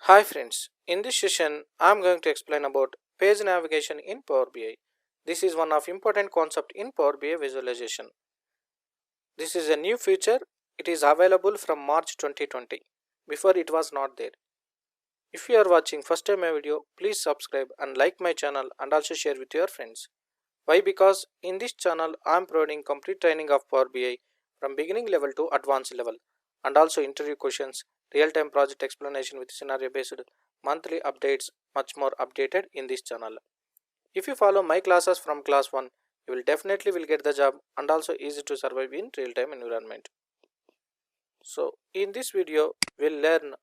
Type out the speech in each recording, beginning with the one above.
Hi friends, in this session I am going to explain about page navigation in Power BI. This is one of important concept in Power BI visualization. This is a new feature. It is available from March 2020. Before it was not there. If you are watching first time my video, please subscribe and like my channel and also share with your friends. Why? Because in this channel I am providing complete training of Power BI from beginning level to advanced level and also interview questions, real-time project explanation with scenario based monthly updates, much more updated in this channel. If you follow my classes from class 1, you will definitely will get the job and also easy to survive in real-time environment. So in this video we'll learn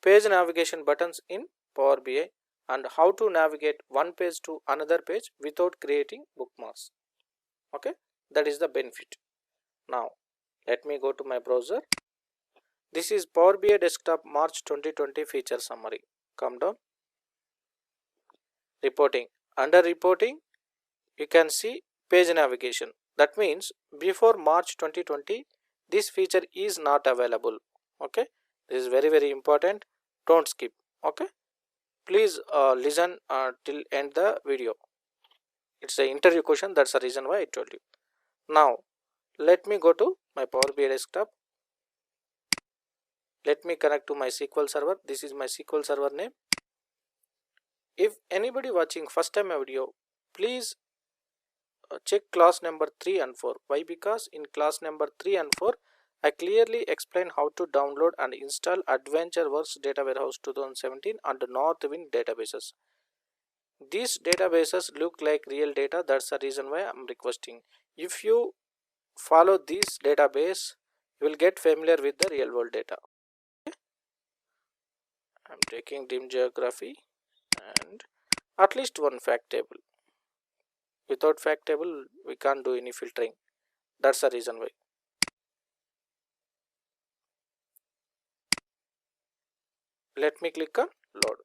page navigation buttons in Power BI and how to navigate one page to another page without creating bookmarks. Okay, that is the benefit. Now let me go to my browser. This is Power BI Desktop March 2020 feature summary. Come down. Reporting. Under reporting you can see page navigation. That means before March 2020 this feature is not available. Okay, this is very important. Don't skip. Okay, please listen till end the video. It's an interview question, that's the reason why I told you. Now let me go to my Power BI Desktop. Let me connect to my SQL server. This is my SQL server name. If anybody watching first time my video, please check class number 3 and 4. Why? Because in class number 3 and 4 I clearly explain how to download and install AdventureWorks Data Warehouse 2017 and Northwind databases. These databases look like real data, that's the reason why I am requesting. If you follow this database, you will get familiar with the real world data. I am taking dim geography and at least one fact table. Without fact table we can't do any filtering, that's the reason why. Let me click on load.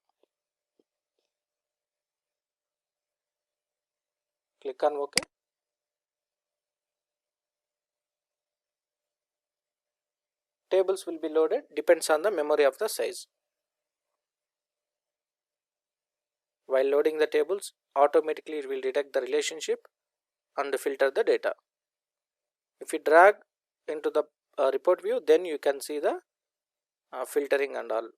Click on OK. Tables will be loaded, depends on the memory of the size. While loading the tables, automatically it will detect the relationship and filter the data. If you drag into the report view, then you can see the filtering and all.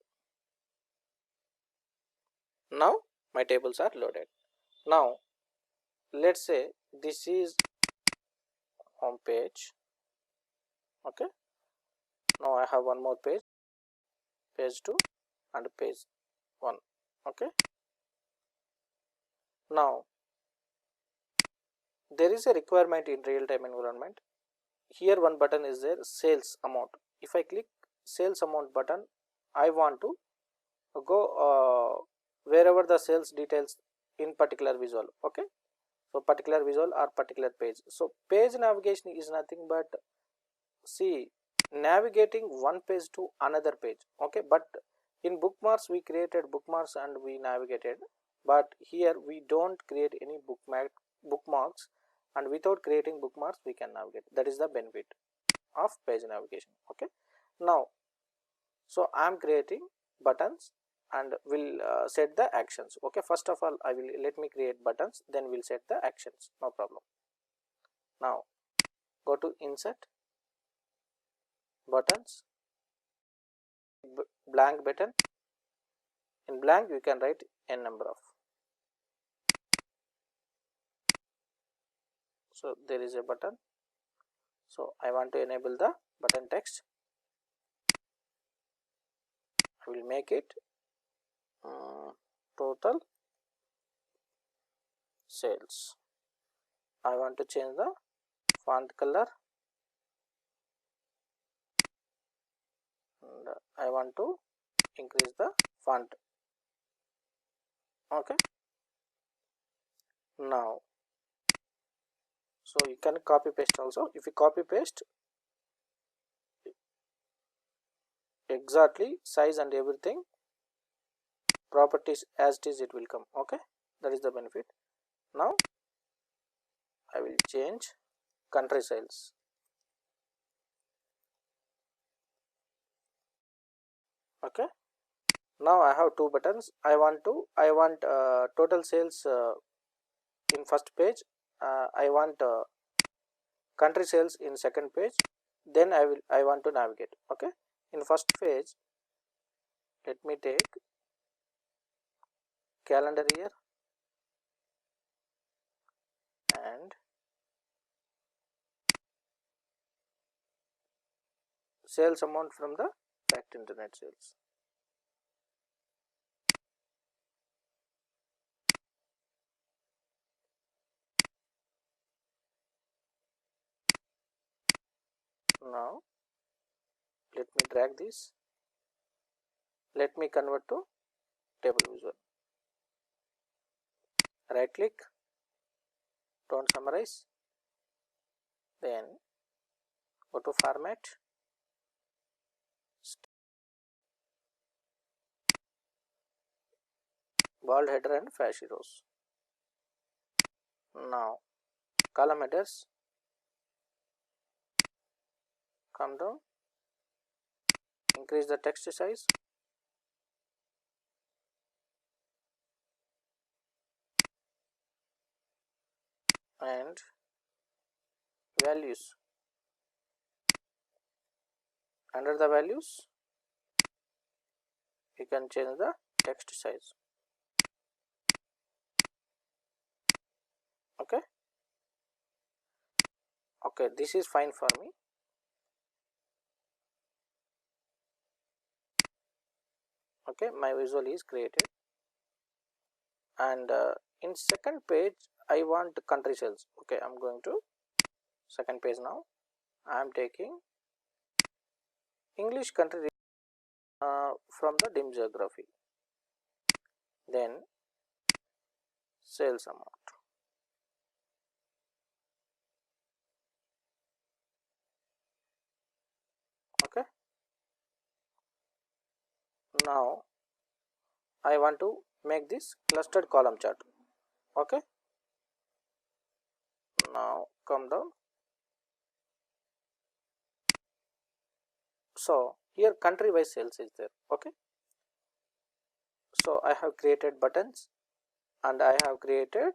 Now my tables are loaded. Now let's say this is home page. Okay, now I have one more page, page 2 and page 1. Okay, now there is a requirement in real-time environment. Here one button is there, sales amount. If I click sales amount button, I want to go wherever the sales details in particular visual. Okay, so particular visual or particular page. So page navigation is nothing but see navigating one page to another page. Okay, but in bookmarks we created bookmarks and we navigated, but here we don't create any bookmarks, and without creating bookmarks we can navigate. That is the benefit of page navigation. Okay, now so I am creating buttons and will set the actions. Okay, first of all I will let me create buttons, then we'll set the actions, no problem. Now go to insert, buttons, blank button. In blank you can write n number of. So there is a button, so I want to enable the button text. I will make it total sales. I want to change the font color and I want to increase the font. Okay, now so you can copy paste also. If you copy paste exactly size and everything, properties as it is, it will come. Okay, that is the benefit. Now I will change country sales. Okay, Now I have two buttons. I want total sales in first page. I want country sales in second page. Then I want to navigate. Okay, in first page, let me take calendar year and sales amount from the fact internet sales. Now let me drag this. Let me convert to table visual. Right click, don't summarize, then go to format, bold header and fashy rows. Now column headers, come down, increase the text size, and values. Under the values, you can change the text size. Okay. Okay, this is fine for me. Okay, my visual is created, and in second page I want country sales. Okay, I am going to second page now. I am taking English country from the dim geography, then sales amount. Okay, now I want to make this clustered column chart. Okay, now come down. So here country wise sales is there. Okay, so I have created buttons and I have created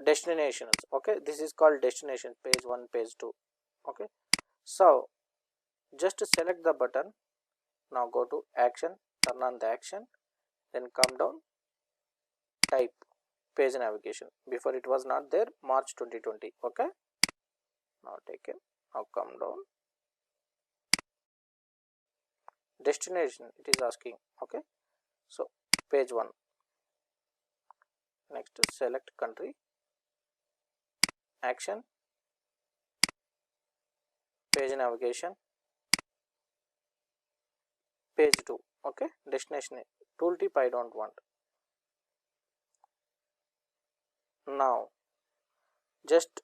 destinations. Okay, this is called destination, page 1, page 2. Okay, so just select the button. Now go to action, turn on the action, then come down, type page navigation. Before it was not there, March 2020. Okay, now take it. Now come down, destination it is asking. Okay, so page 1. Next select country, action, page navigation, page 2. Okay, destination tooltip I don't want. Now just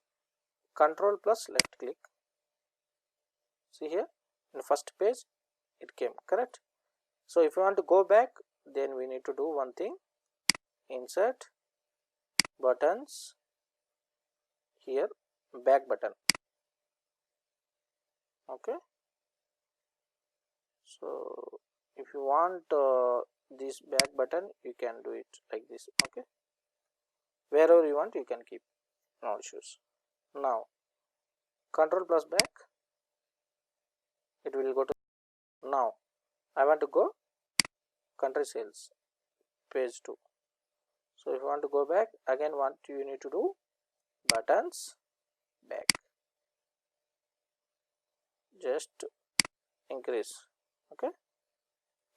control plus left click. See here in first page it came correct. So if you want to go back, then we need to do one thing, insert buttons, here back button. Okay, so if you want this back button, you can do it like this. Okay, wherever you want you can keep, no issues. Now control plus back, it will go to. Now I want to go country sales, page 2. So if you want to go back again, what you need to do, buttons back, just increase. Okay,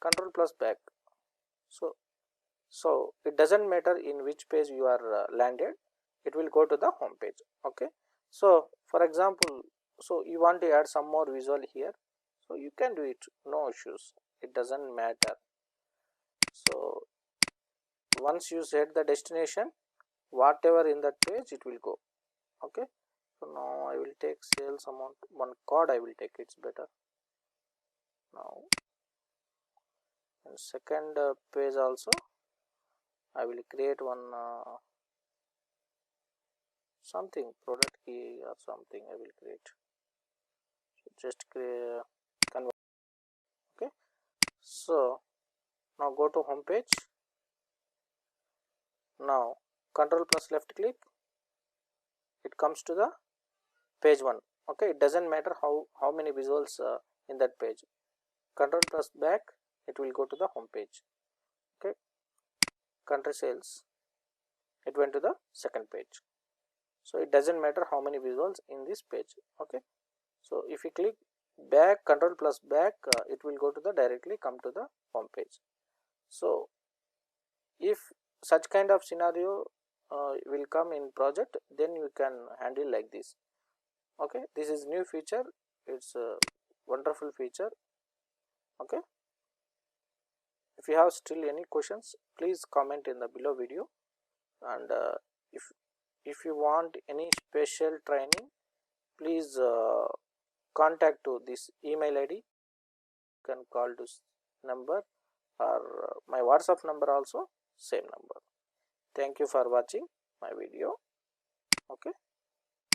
control plus back. So it doesn't matter in which page you are landed, it will go to the home page. Okay, so for example, so you want to add some more visual here, so you can do it, no issues, it doesn't matter. So once you set the destination, whatever in that page it will go. Okay, so now I will take sales amount, one card I will take, it's better. Now in second page also I will create one something product key or something I will create. So just convert. Okay, so go to home page. Now control plus left click, it comes to the page 1. Okay, it doesn't matter how many visuals in that page. Control plus back, it will go to the home page. Okay, country sales, it went to the second page. So it doesn't matter how many visuals in this page. Okay, so if you click back, control plus back, it will go to the directly come to the home page. So if such kind of scenario will come in project, then you can handle like this. Okay, this is new feature, it's a wonderful feature. Okay, if you have still any questions, please comment in the below video, and if you want any special training, please contact to this email id. You can call this number, or my WhatsApp number also same number. Thank you for watching my video. Okay.